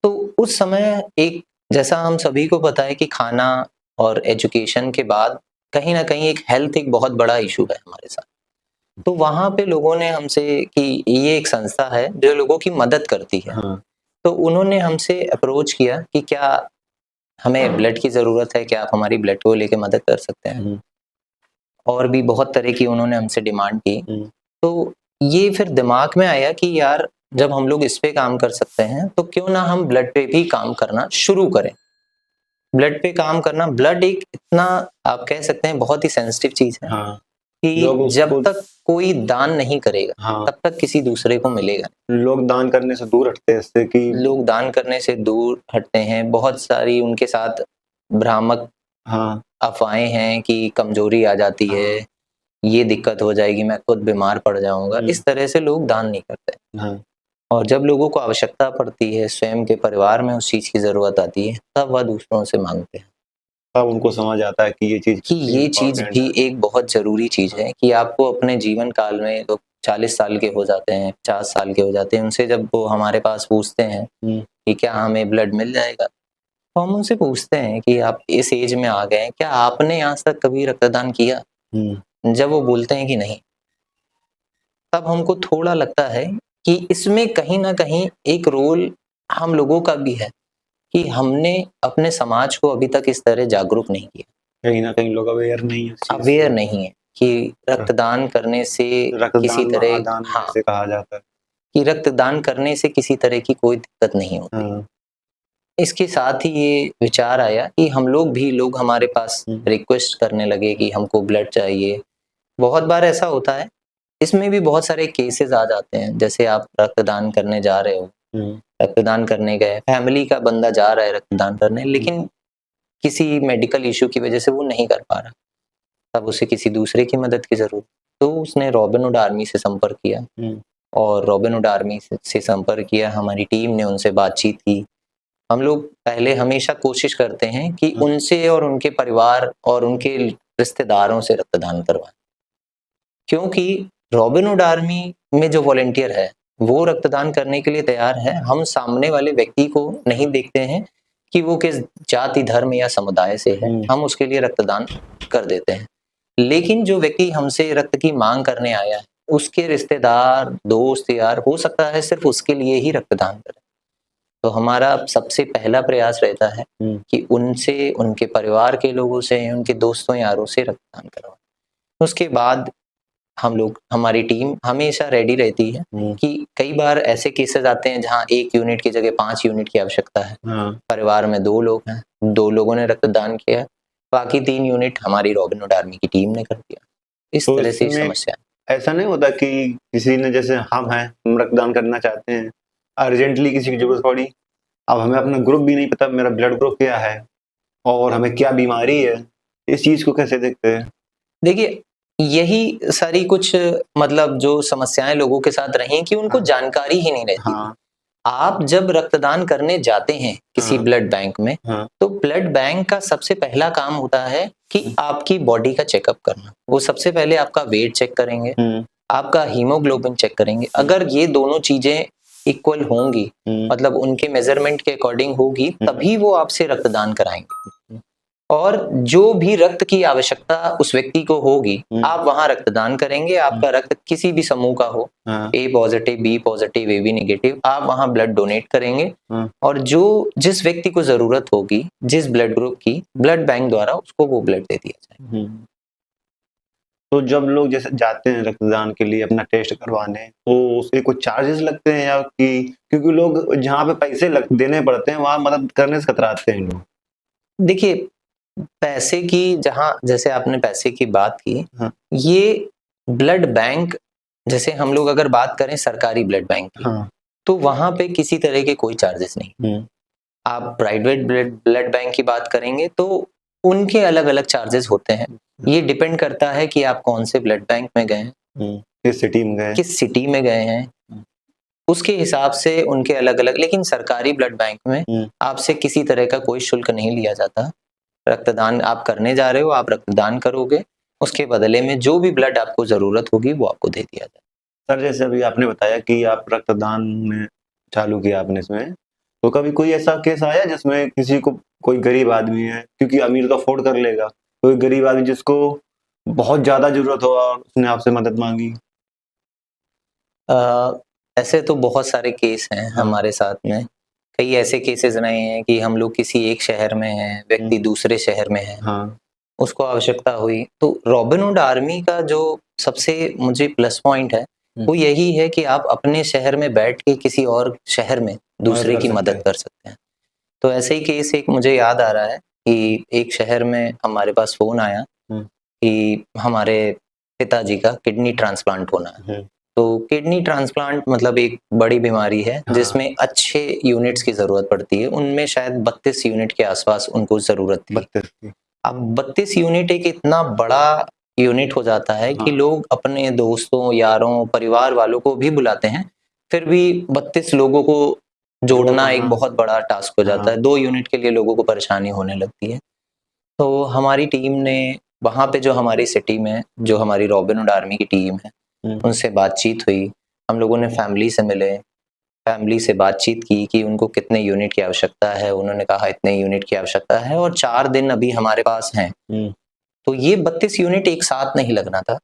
तो उस समय एक, जैसा हम सभी को पता है कि खाना और एजुकेशन के बाद कहीं ना कहीं एक हेल्थ एक बहुत बड़ा इशू है हमारे साथ। तो वहां पे लोगों ने हमसे, कि ये एक संस्था है जो लोगों की मदद करती है, तो उन्होंने हमसे अप्रोच किया कि क्या हमें ब्लड की जरूरत है, क्या आप हमारी ब्लड को लेके मदद कर सकते हैं। और भी बहुत तरह की उन्होंने हमसे डिमांड की। तो ये फिर दिमाग में आया कि यार जब हम लोग इस पे काम कर सकते हैं तो क्यों ना हम ब्लड पे भी काम करना शुरू करें। ब्लड पे काम करना, ब्लड एक इतना, आप कह सकते हैं, बहुत ही सेंसिटिव चीज है कि जब तक कोई दान नहीं करेगा तब तक किसी दूसरे को मिलेगा। लोग दान करने से दूर हटते हैं, इससे कि लोग दान करने से दूर हटते हैं। बहुत सारी उनके साथ भ्रामक अफवाहें हैं कि कमजोरी आ जाती है, ये दिक्कत हो जाएगी, मैं खुद बीमार पड़ जाऊंगा, इस तरह से लोग दान नहीं करते। और जब लोगों को आवश्यकता पड़ती है, स्वयं के परिवार में उस चीज की जरूरत आती है, तब वह दूसरों से मांगते हैं। तब उनको समझ आता है कि ये चीज भी एक बहुत जरूरी चीज है कि आपको अपने जीवन काल में, लोग 40 साल के हो जाते हैं, 50 साल के हो जाते हैं, उनसे जब वो हमारे पास पूछते हैं कि क्या हमें ब्लड मिल जाएगा, तो हम उनसे पूछते हैं कि आप इस एज में आ गए, क्या आपने आज तक कभी रक्तदान किया? जब वो बोलते हैं कि नहीं, तब हमको थोड़ा लगता है कि इसमें कहीं ना कहीं एक रोल हम लोगों का भी है कि हमने अपने समाज को अभी तक इस तरह जागरूक नहीं किया। कहीं ना कहीं लोग अवेयर नहीं है कि रक्तदान करने से किसी तरह, से कहा जाता है कि रक्तदान करने से किसी तरह की कोई दिक्कत नहीं होती। इसके साथ ही ये विचार आया कि हम लोग हमारे पास रिक्वेस्ट करने लगे कि हमको ब्लड चाहिए। बहुत बार ऐसा होता है, इसमें भी बहुत सारे केसेस आ जाते हैं, जैसे आप रक्तदान करने जा रहे हो, रक्तदान करने गए, फैमिली का बंदा जा रहा है रक्तदान करने, लेकिन किसी मेडिकल इशू की वजह से वो नहीं कर पा रहा, तब उसे किसी दूसरे की मदद की जरूरत। तो उसने रॉबिन हुड आर्मी से संपर्क किया, और रॉबिन हुड आर्मी से संपर्क किया, हमारी टीम ने उनसे बातचीत की। हम लोग पहले हमेशा कोशिश करते हैं कि उनसे और उनके परिवार और उनके रिश्तेदारों से रक्तदान करवाएं, क्योंकि रॉबिन हुड आर्मी में जो वॉलेंटियर है वो रक्तदान करने के लिए तैयार है। हम सामने वाले व्यक्ति को नहीं देखते हैं कि वो किस जाति, धर्म या समुदाय से है, हम उसके लिए रक्तदान कर देते हैं। लेकिन जो व्यक्ति हमसे रक्त की मांग करने आया है, उसके रिश्तेदार, दोस्त, यार, हो सकता है सिर्फ उसके लिए ही रक्तदान करें। तो हमारा सबसे पहला प्रयास रहता है कि उनसे, उनके परिवार के लोगों से, उनके दोस्तों यारों से रक्तदान करवाएं। उसके बाद हम लोग, हमारी टीम हमेशा रेडी रहती है कि कई बार ऐसे केसेस आते हैं जहां 1 यूनिट की जगह 5 यूनिट की आवश्यकता है। परिवार में 2 लोग हैं, 2 लोगों ने रक्तदान किया, बाकी 3 यूनिट हमारी रॉबिन हुड आर्मी की टीम ने कर दिया। इस तो तरह से इसमें समस्या। ऐसा नहीं होता कि किसी ने, जैसे हम रक्तदान करना चाहते हैं, अर्जेंटली किसी की जरूरत पड़ी, अब हमें अपना ग्रुप भी नहीं पता, मेरा ब्लड ग्रुप क्या है और हमें क्या बीमारी है, इस चीज को कैसे देखते हैं? देखिए, यही सारी कुछ मतलब जो समस्याएं लोगों के साथ रही कि उनको जानकारी ही नहीं रहती। आप जब रक्तदान करने जाते हैं किसी ब्लड बैंक में, तो ब्लड बैंक का सबसे पहला काम होता है कि आपकी बॉडी का चेकअप करना। वो सबसे पहले आपका वेट चेक करेंगे, आपका हीमोग्लोबिन चेक करेंगे। अगर ये दोनों चीजें इक्वल होंगी, मतलब उनके मेजरमेंट के अकॉर्डिंग होगी, तभी वो आपसे रक्तदान कराएंगे। और जो भी रक्त की आवश्यकता उस व्यक्ति को होगी, आप वहां रक्तदान करेंगे। आपका रक्त किसी भी समूह का हो, A positive, B positive, A B negative, आप वहां ब्लड डोनेट करेंगे। और जो जिस व्यक्ति को जरूरत होगी, जिस ब्लड ग्रुप की, ब्लड बैंक द्वारा उसको वो ब्लड दे दिया जाए। तो जब लोग जैसे जाते हैं रक्तदान के लिए अपना टेस्ट करवाने, तो उसके कुछ चार्जेस लगते हैं, या कि क्योंकि लोग जहाँ पे पैसे देने पड़ते हैं वहां मदद करने से कतराते हैं लोग? देखिए, पैसे की, जहां जैसे आपने पैसे की बात की, ये ब्लड बैंक, जैसे हम लोग अगर बात करें सरकारी ब्लड बैंक की, तो वहां पे किसी तरह के कोई चार्जेस नहीं। आप प्राइवेट ब्लड बैंक की बात करेंगे तो उनके अलग अलग चार्जेस होते हैं। ये डिपेंड करता है कि आप कौन से ब्लड बैंक में गए हैं, किस सिटी में गए हैं, उसके हिसाब से उनके अलग अलग। लेकिन सरकारी ब्लड बैंक में आपसे किसी तरह का कोई शुल्क नहीं लिया जाता। रक्तदान आप करने जा रहे हो, आप रक्तदान करोगे, उसके बदले में जो भी ब्लड आपको जरूरत होगी वो आपको दे दिया जाए। सर, जैसे अभी आपने बताया कि आप रक्तदान में चालू किया आपने इसमें, तो कभी कोई ऐसा केस आया जिसमें किसी को, कोई गरीब आदमी है, क्योंकि अमीर तो अफोर्ड कर लेगा, कोई गरीब आदमी जिसको बहुत ज्यादा जरूरत हो और उसने आपसे मदद मांगी? ऐसे तो बहुत सारे केस हैं हमारे साथ में। कई ऐसे केसेस रहे हैं कि हम लोग किसी एक शहर में हैं, व्यक्ति दूसरे शहर में है, उसको आवश्यकता हुई। तो रॉबिन हुड आर्मी का जो सबसे मुझे प्लस पॉइंट है वो यही है कि आप अपने शहर में बैठ के किसी और शहर में दूसरे की मदद कर सकते हैं। तो ऐसे ही केस एक मुझे याद आ रहा है कि एक शहर में हमारे पास फोन आया कि हमारे पिताजी का किडनी ट्रांसप्लांट होना है। तो किडनी ट्रांसप्लांट मतलब एक बड़ी बीमारी है जिसमें अच्छे यूनिट्स की जरूरत पड़ती है। उनमें शायद 32 यूनिट के आसपास उनको जरूरत थी। अब 32 यूनिट एक इतना बड़ा यूनिट हो जाता है कि लोग अपने दोस्तों, यारों, परिवार वालों को भी बुलाते हैं, फिर भी 32 लोगों को जोड़ना एक बहुत बड़ा टास्क हो जाता है। 2 यूनिट के लिए लोगों को परेशानी होने लगती है। तो हमारी टीम ने वहाँ पे, जो हमारी सिटी में जो हमारी रॉबिन हुड आर्मी की टीम है, उनसे बातचीत हुई। हम लोगों ने फैमिली से मिले, फैमिली से बातचीत की कि उनको कितने यूनिट की आवश्यकता है। उन्होंने कहा इतने यूनिट की आवश्यकता है और 4 दिन अभी हमारे पास हैं। तो ये 32 यूनिट एक साथ नहीं लगना था।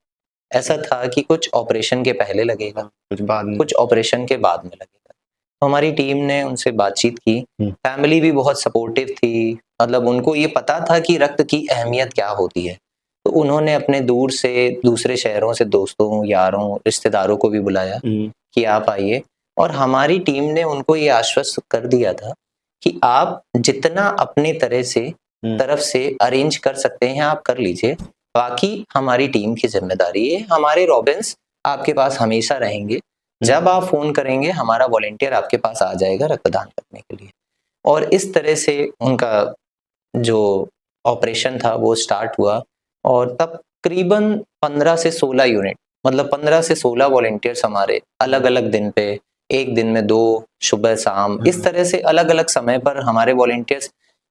ऐसा था कि कुछ ऑपरेशन के पहले लगेगा, कुछ ऑपरेशन के बाद में लगेगा। तो हमारी टीम ने उनसे बातचीत की। फैमिली भी बहुत सपोर्टिव थी, मतलब उनको ये पता था कि रक्त की अहमियत क्या होती है। तो उन्होंने अपने दूर से, दूसरे शहरों से दोस्तों, यारों, रिश्तेदारों को भी बुलाया कि आप आइए। और हमारी टीम ने उनको ये आश्वस्त कर दिया था कि आप जितना अपने तरफ से अरेंज कर सकते हैं आप कर लीजिए, बाकी हमारी टीम की जिम्मेदारी है। हमारे रॉबिन्स आपके पास हमेशा रहेंगे, जब आप फोन करेंगे हमारा वॉलेंटियर आपके पास आ जाएगा रक्तदान करने के लिए। और इस तरह से उनका जो ऑपरेशन था वो स्टार्ट हुआ। और तकरीबन 15 से 16 यूनिट, मतलब 15 से 16 वॉलेंटियर्स हमारे अलग अलग दिन पे, एक दिन में 2, सुबह शाम, इस तरह से अलग अलग समय पर हमारे वॉलेंटियर्स,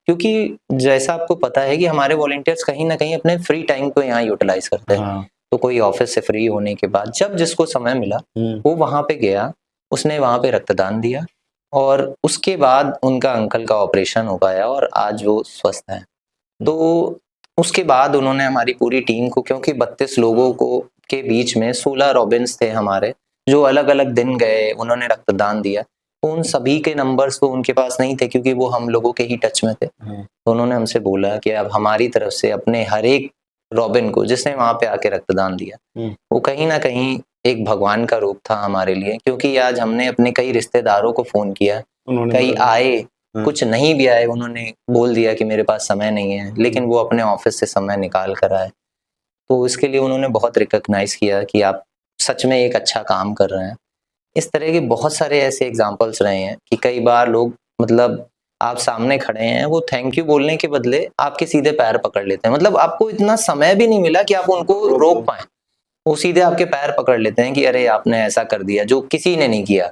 क्योंकि जैसा आपको पता है कि हमारे वॉलेंटियर्स कहीं ना कहीं अपने फ्री टाइम को यहाँ यूटिलाइज करते हैं। तो कोई ऑफिस से फ्री होने के बाद जब जिसको समय मिला वो वहां पे गया, उसने वहां पे रक्तदान दिया और उसके बाद उनका अंकल का ऑपरेशन हो गया और आज वो स्वस्थ हैं। तो उसके बाद उन्होंने हमारी पूरी टीम को, क्योंकि 32 लोगों को के बीच में 16 रॉबिन्स थे हमारे जो अलग अलग दिन गए, उन्होंने रक्तदान दिया। उन सभी के नंबर्स तो उनके पास नहीं थे क्योंकि वो हम लोगों के ही टच में थे। तो उन्होंने हमसे बोला कि अब हमारी तरफ से अपने हर एक रॉबिन को, जिसने वहां पे आके रक्तदान दिया, वो कहीं ना कहीं एक भगवान का रूप था हमारे लिए। क्योंकि आज हमने अपने कई रिश्तेदारों को फोन किया, कई आए, कुछ नहीं भी आए, उन्होंने बोल दिया कि मेरे पास समय नहीं है, लेकिन वो अपने ऑफिस से समय निकाल कर आए। तो इसके लिए उन्होंने बहुत रिकॉग्नाइज किया कि आप सच में एक अच्छा काम कर रहे हैं। इस तरह के बहुत सारे ऐसे एग्जाम्पल्स रहे हैं कि कई बार लोग, मतलब आप सामने खड़े हैं, वो थैंक यू बोलने के बदले आपके सीधे पैर पकड़ लेते हैं। मतलब आपको इतना समय भी नहीं मिला कि आप उनको रोक पाए, वो सीधे आपके पैर पकड़ लेते हैं कि अरे आपने ऐसा कर दिया जो किसी ने नहीं किया।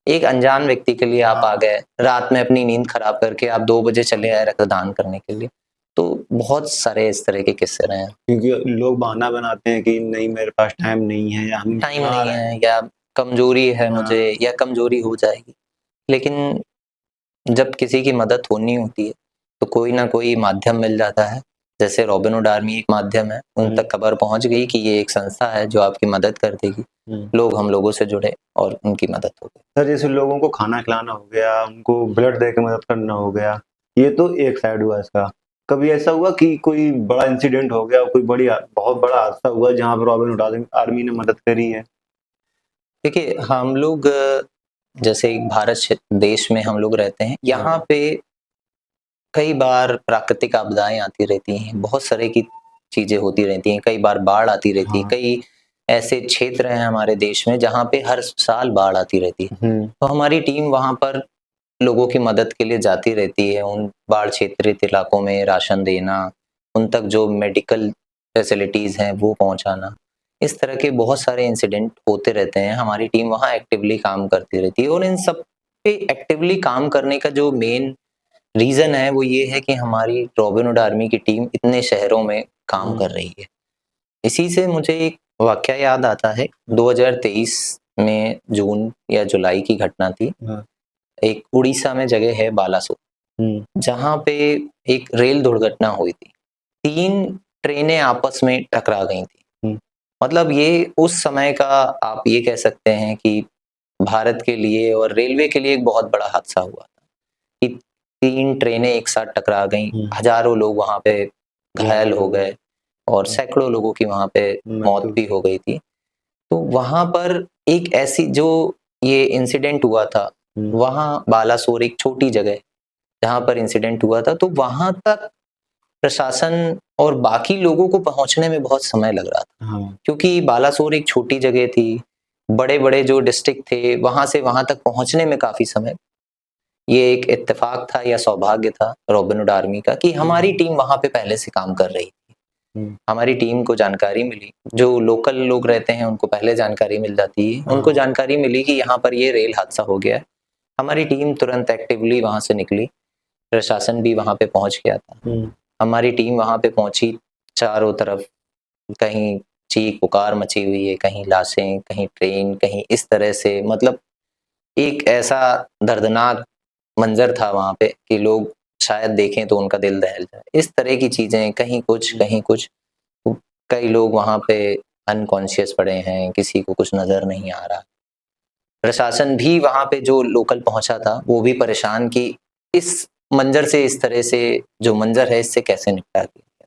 एक अनजान व्यक्ति के लिए आप आ गए, रात में अपनी नींद खराब करके आप 2 बजे चले आए रक्तदान करने के लिए। तो बहुत सारे इस तरह के किस्से रहे हैं। क्योंकि लोग बहाना बनाते हैं कि नहीं मेरे पास टाइम नहीं है, या हम टाइम नहीं है, या कमजोरी है मुझे, या कमजोरी हो जाएगी। लेकिन जब किसी की मदद होनी होती है तो कोई ना कोई माध्यम मिल जाता है। जैसे रॉबिन हुड आर्मी एक माध्यम है, उन तक खबर पहुंच गई कि ये एक संस्था है जो आपकी मदद कर देगी। लोग हम लोगों से जुड़े और उनकी मदद हो गई। सर जैसे लोगों को खाना खिलाना हो गया, उनको ब्लड दे के मदद करना हो गया, ये तो एक साइड हुआ इसका। कभी ऐसा हुआ कि कोई बड़ा इंसिडेंट हो गया, कोई बहुत बड़ा हादसा हुआ जहाँ पर रॉबिन हुड आर्मी ने मदद करी है? देखिए, हम लोग जैसे भारत देश में हम लोग रहते हैं, यहाँ पे कई बार प्राकृतिक आपदाएं आती रहती हैं, बहुत सारे की चीजें होती रहती हैं, कई बार बाढ़ आती रहती है। कई ऐसे क्षेत्र हैं हमारे देश में जहाँ पे हर साल बाढ़ आती रहती है। तो हमारी टीम वहां पर लोगों की मदद के लिए जाती रहती है, उन बाढ़ क्षेत्रित इलाकों में राशन देना, उन तक जो मेडिकल फैसिलिटीज हैं वो पहुंचाना। इस तरह के बहुत सारे इंसिडेंट होते रहते हैं, हमारी टीम वहाँ एक्टिवली काम करती रहती है। और इन सब पे एक्टिवली काम करने का जो मेन रीजन है वो ये है कि हमारी रॉबिन हुड आर्मी की टीम इतने शहरों में काम कर रही है। इसी से मुझे एक वाकया याद आता है, 2023 में जून या जुलाई की घटना थी। एक उड़ीसा में जगह है बालासोर, जहाँ पे एक रेल दुर्घटना हुई थी। 3 ट्रेनें आपस में टकरा गई थी। मतलब ये उस समय का आप ये कह सकते हैं कि भारत के लिए और रेलवे के लिए एक बहुत बड़ा हादसा हुआ था कि 3 ट्रेनें एक साथ टकरा गईं, हजारों लोग वहां पे घायल हो गए और सैकड़ों लोगों की वहां पे मौत भी हो गई थी। तो वहां पर एक ऐसी जो ये इंसिडेंट हुआ था, वहां बालासोर एक छोटी जगह जहां पर इंसिडेंट हुआ था, तो वहां तक प्रशासन और बाकी लोगों को पहुंचने में बहुत समय लग रहा था। क्योंकि बालासोर एक छोटी जगह थी, बड़े बड़े जो डिस्ट्रिक्ट थे वहां से वहां तक पहुंचने में काफी समय। ये एक इत्तेफाक था या सौभाग्य था रॉबिन हुड आर्मी का कि हमारी टीम वहां पे पहले से काम कर रही थी। हमारी टीम को जानकारी मिली, जो लोकल लोग रहते हैं उनको पहले जानकारी मिल जाती है, उनको जानकारी मिली कि यहाँ पर ये रेल हादसा हो गया है। हमारी टीम तुरंत एक्टिवली वहां से निकली, प्रशासन भी वहां पे पहुंच गया था। हमारी टीम वहां पे पहुंची, चारों तरफ कहीं चीख पुकार मची हुई है, कहीं लाशें, कहीं ट्रेन, कहीं इस तरह से, मतलब एक ऐसा दर्दनाक मंजर था वहां पे कि लोग शायद देखें तो उनका दिल दहल जाए। इस तरह की चीजें, कहीं कुछ कहीं कुछ। कई लोग वहां पे अनकॉन्शियस पड़े हैं, किसी को कुछ नजर नहीं आ रहा। प्रशासन भी वहां पे जो लोकल पहुंचा था वो भी परेशान कि इस मंजर से, इस तरह से जो मंजर है इससे कैसे निपटा किया।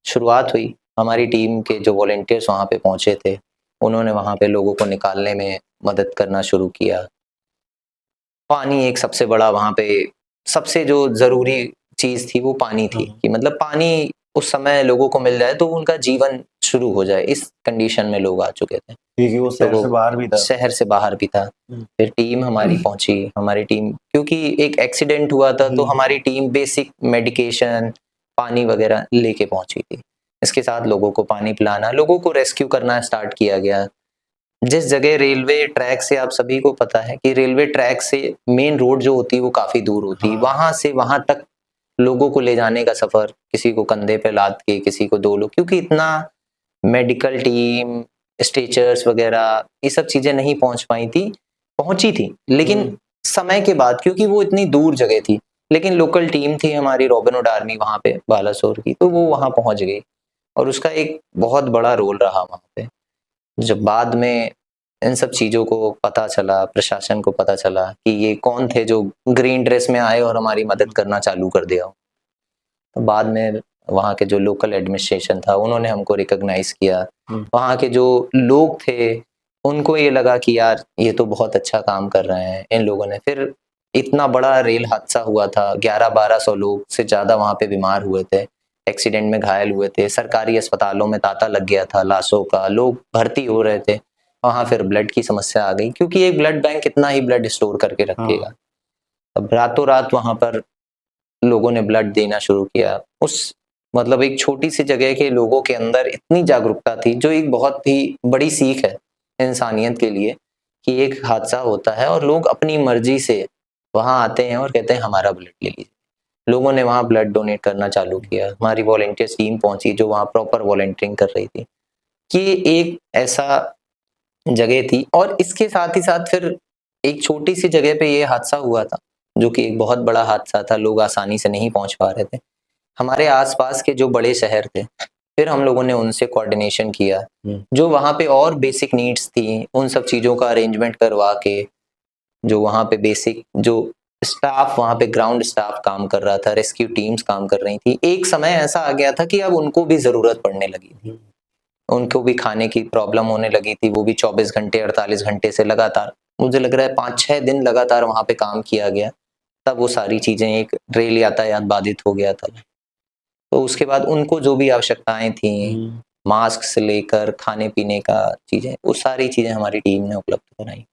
शुरुआत हुई, हमारी टीम के जो वॉलंटियर्स वहां पे पहुंचे थे उन्होंने वहां पे लोगों को निकालने में मदद करना शुरू किया। पानी एक सबसे बड़ा वहां पे, सबसे जो जरूरी चीज थी वो पानी थी कि मतलब पानी उस समय लोगों को मिल जाए तो उनका जीवन शुरू हो जाए। इस कंडीशन में लोग आ चुके थे, क्योंकि वो शहर से बाहर भी था। शहर से बाहर भी था। फिर टीम हमारी पहुंची, हमारी टीम, क्योंकि एक एक्सीडेंट हुआ था तो हमारी टीम बेसिक मेडिकेशन, पानी वगैरह लेके पहुंची थी। इसके साथ लोगों को पानी पिलाना, लोगों को रेस्क्यू करना स्टार्ट किया गया। जिस जगह रेलवे ट्रैक से, आप सभी को पता है कि रेलवे ट्रैक से मेन रोड जो होती है वो काफी दूर होती है, वहां से वहां तक लोगों को ले जाने का सफर, किसी को कंधे पे लाद के, किसी को 2 लोग, क्योंकि इतना मेडिकल टीम, स्ट्रेचर्स वगैरह ये सब चीजें नहीं पहुंच पाई थी। पहुंची थी लेकिन समय के बाद, क्योंकि वो इतनी दूर जगह थी। लेकिन लोकल टीम थी हमारी रॉबिन हुड आर्मी वहां पे बालासोर की, तो वो वहां पहुंच गई और उसका एक बहुत बड़ा रोल रहा वहां पे। जब बाद में इन सब चीजों को पता चला, प्रशासन को पता चला कि ये कौन थे जो ग्रीन ड्रेस में आए और हमारी मदद करना चालू कर दिया, तो बाद में वहाँ के जो लोकल एडमिनिस्ट्रेशन था उन्होंने हमको रिकॉग्नाइज किया। वहाँ के जो लोग थे उनको ये लगा कि यार ये तो बहुत अच्छा काम कर रहे हैं इन लोगों ने। फिर इतना बड़ा रेल हादसा हुआ था, 1100-1200 लोग से ज़्यादा वहाँ पे बीमार हुए थे, एक्सीडेंट में घायल हुए थे, सरकारी अस्पतालों में तांता लग गया था लाशों का, लोग भर्ती हो रहे थे। वहाँ फिर ब्लड की समस्या आ गई, क्योंकि एक ब्लड बैंक कितना ही ब्लड स्टोर करके रखेगा। अब रातों रात वहाँ पर लोगों ने ब्लड देना शुरू किया। उस मतलब एक छोटी सी जगह के लोगों के अंदर इतनी जागरूकता थी, जो एक बहुत ही बड़ी सीख है इंसानियत के लिए, कि एक हादसा होता है और लोग अपनी मर्जी से वहाँ आते हैं और कहते हैं हमारा ब्लड ले लीजिए। लोगों ने वहाँ ब्लड डोनेट करना चालू किया। हमारी वॉलंटियर्स टीम पहुंची जो वहाँ प्रॉपर वॉलंटियरिंग कर रही थी। कि एक ऐसा जगह थी, और इसके साथ ही साथ फिर एक छोटी सी जगह पे ये हादसा हुआ था, जो कि एक बहुत बड़ा हादसा था। लोग आसानी से नहीं पहुंच पा रहे थे। हमारे आसपास के जो बड़े शहर थे, फिर हम लोगों ने उनसे कोऑर्डिनेशन किया, जो वहाँ पे और बेसिक नीड्स थी उन सब चीज़ों का अरेंजमेंट करवा के, जो वहाँ पे बेसिक जो स्टाफ, वहाँ पे ग्राउंड स्टाफ काम कर रहा था, रेस्क्यू टीम्स काम कर रही थी। एक समय ऐसा आ गया था कि अब उनको भी ज़रूरत पड़ने लगी थी, उनको भी खाने की प्रॉब्लम होने लगी थी। वो भी 24 घंटे 48 घंटे से लगातार, मुझे लग रहा है 5-6 दिन लगातार वहाँ पे काम किया गया, तब वो सारी चीज़ें, एक रेल यातायात बाधित हो गया था। तो उसके बाद उनको जो भी आवश्यकताएं थी, मास्क से लेकर खाने पीने का चीज़ें, वो सारी चीज़ें हमारी टीम ने उपलब्ध कराई।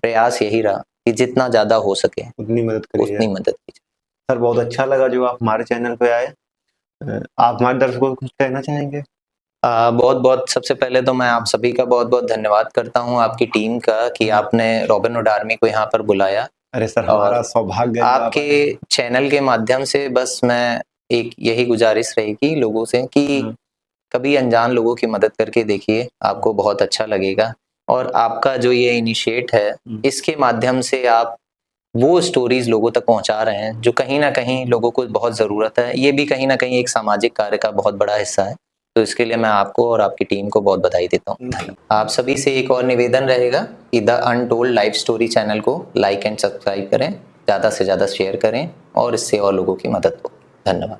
प्रयास यही रहा कि जितना ज़्यादा हो सके उतनी मदद करिए। उतनी मदद कीजिए। सर बहुत अच्छा लगा जो आप हमारे चैनल पे आए। आप हमारे दर्शकों को कुछ कहना चाहेंगे? बहुत बहुत सबसे पहले तो मैं आप सभी का बहुत बहुत धन्यवाद करता हूँ, आपकी टीम का, कि आपने रॉबिन हुड आर्मी को यहाँ पर बुलाया। अरे सर हमारा सौभाग्य है आपके चैनल के माध्यम से बस मैं एक यही गुजारिश रहेगी लोगों से कि कभी अनजान लोगों की मदद करके देखिए, आपको बहुत अच्छा लगेगा। और आपका जो ये इनिशिएट है, इसके माध्यम से आप वो स्टोरीज लोगों तक पहुंचा रहे हैं जो कहीं ना कहीं लोगों को बहुत ज़रूरत है। ये भी कहीं ना कहीं एक सामाजिक कार्य का बहुत बड़ा हिस्सा है। तो इसके लिए मैं आपको और आपकी टीम को बहुत बधाई देता हूँ। आप सभी से एक और निवेदन रहेगा कि the untold life story channel को लाइक एंड सब्सक्राइब करें, ज़्यादा से ज़्यादा शेयर करें और इससे और लोगों की मदद हो। धन्यवाद।